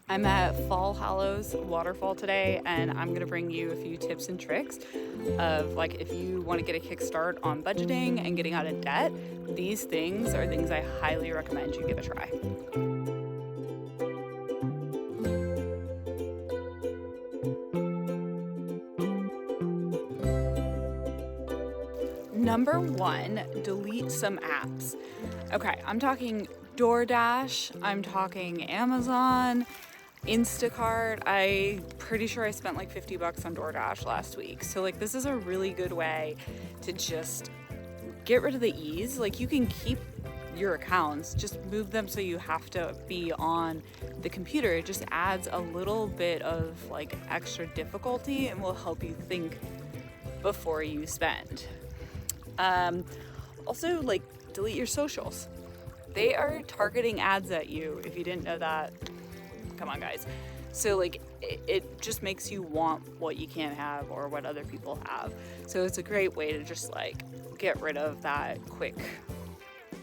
I'm at Fall Hollows waterfall today, and I'm gonna bring you a few tips and tricks of like if you want to get a kickstart on budgeting and getting out of debt. These things are things I highly recommend you give a try. Number one, delete some apps. Okay, I'm talking DoorDash, I'm talking Amazon, Instacart. I pretty sure I spent like 50 bucks on DoorDash last week. So like this is a really good way to just get rid of the ease. Like you can keep your accounts, just move them so you have to be on the computer. It just adds a little bit of like extra difficulty and will help you think before you spend. Also, like, delete your socials. They are targeting ads at you. If you didn't know that, come on, guys. So, like, it just makes you want what you can't have or what other people have. So, it's a great way to just, like, get rid of that quick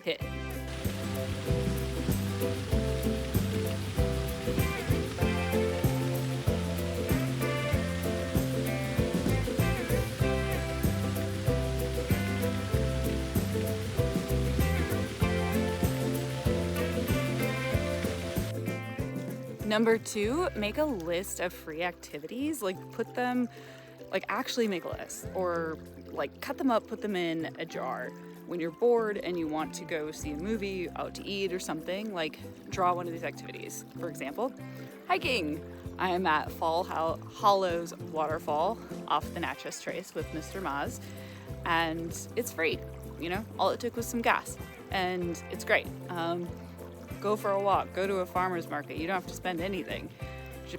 hit. Number two, make a list of free activities. Like put them, like actually make a list or like cut them up, put them in a jar. When you're bored and you want to go see a movie, out to eat or something, like draw one of these activities. For example, hiking. I am at Hollows waterfall off the Natchez Trace with Mr. Maz, and it's free. You know, all it took was some gas, and it's great. Go for a walk, go to a farmer's market. You don't have to spend anything.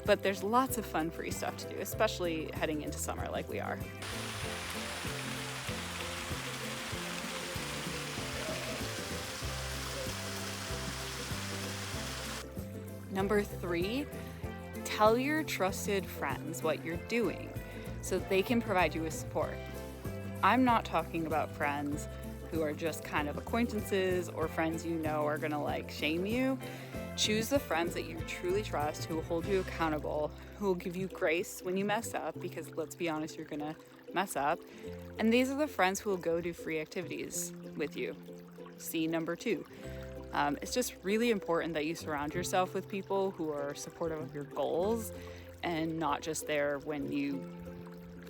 But there's lots of fun free stuff to do, especially heading into summer like we are. Number three, tell your trusted friends what you're doing so they can provide you with support. I'm not talking about friends who are just kind of acquaintances or friends you know are gonna like shame you. Choose the friends that you truly trust, who will hold you accountable, who will give you grace when you mess up, because let's be honest, you're gonna mess up. And these are the friends who will go do free activities with you. See number two. It's just really important that you surround yourself with people who are supportive of your goals and not just there when you,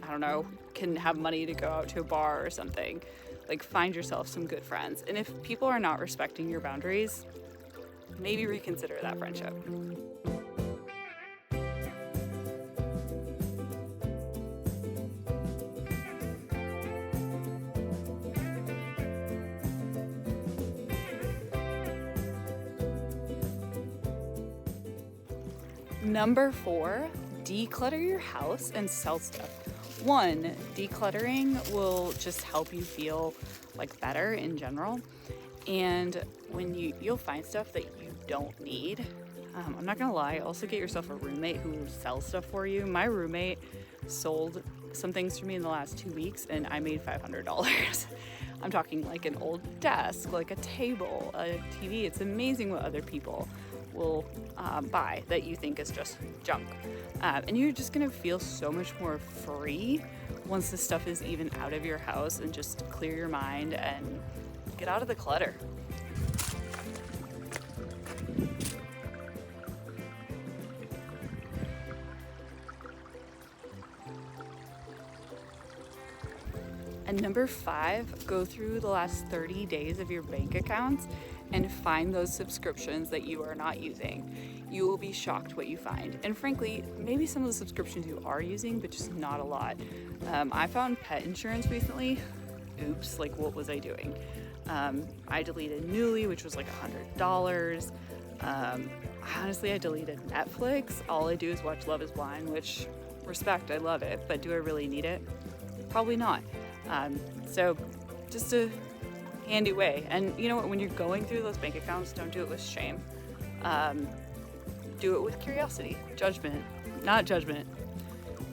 I don't know, can have money to go out to a bar or something. Like find yourself some good friends. And if people are not respecting your boundaries, maybe reconsider that friendship. Number four, declutter your house and sell stuff. One, decluttering will just help you feel like better in general. And when you'll find stuff that you don't need. I'm not gonna lie, also get yourself a roommate who sells stuff for you. My roommate sold some things for me in the last 2 weeks and I made $500. I'm talking like an old desk, like a table, a TV. It's amazing what other people will buy that you think is just junk. And you're just gonna feel so much more free once the stuff is even out of your house, and just clear your mind and get out of the clutter. And number five, go through the last 30 days of your bank accounts and find those subscriptions that you are not using. You will be shocked what you find. And frankly, maybe some of the subscriptions you are using, but just not a lot. I found pet insurance recently. Oops, like what was I doing? I deleted Newly, which was like $100. Honestly, I deleted Netflix. All I do is watch Love is Blind, which, respect, I love it, but do I really need it? Probably not. So just a handy way. And you know what, when you're going through those bank accounts, don't do it with shame. Do it with curiosity. Judgment, not judgment.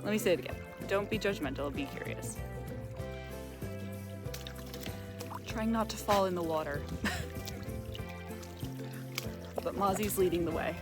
Let me say it again. Don't be judgmental, be curious. Trying not to fall in the water. But Mozzie's leading the way.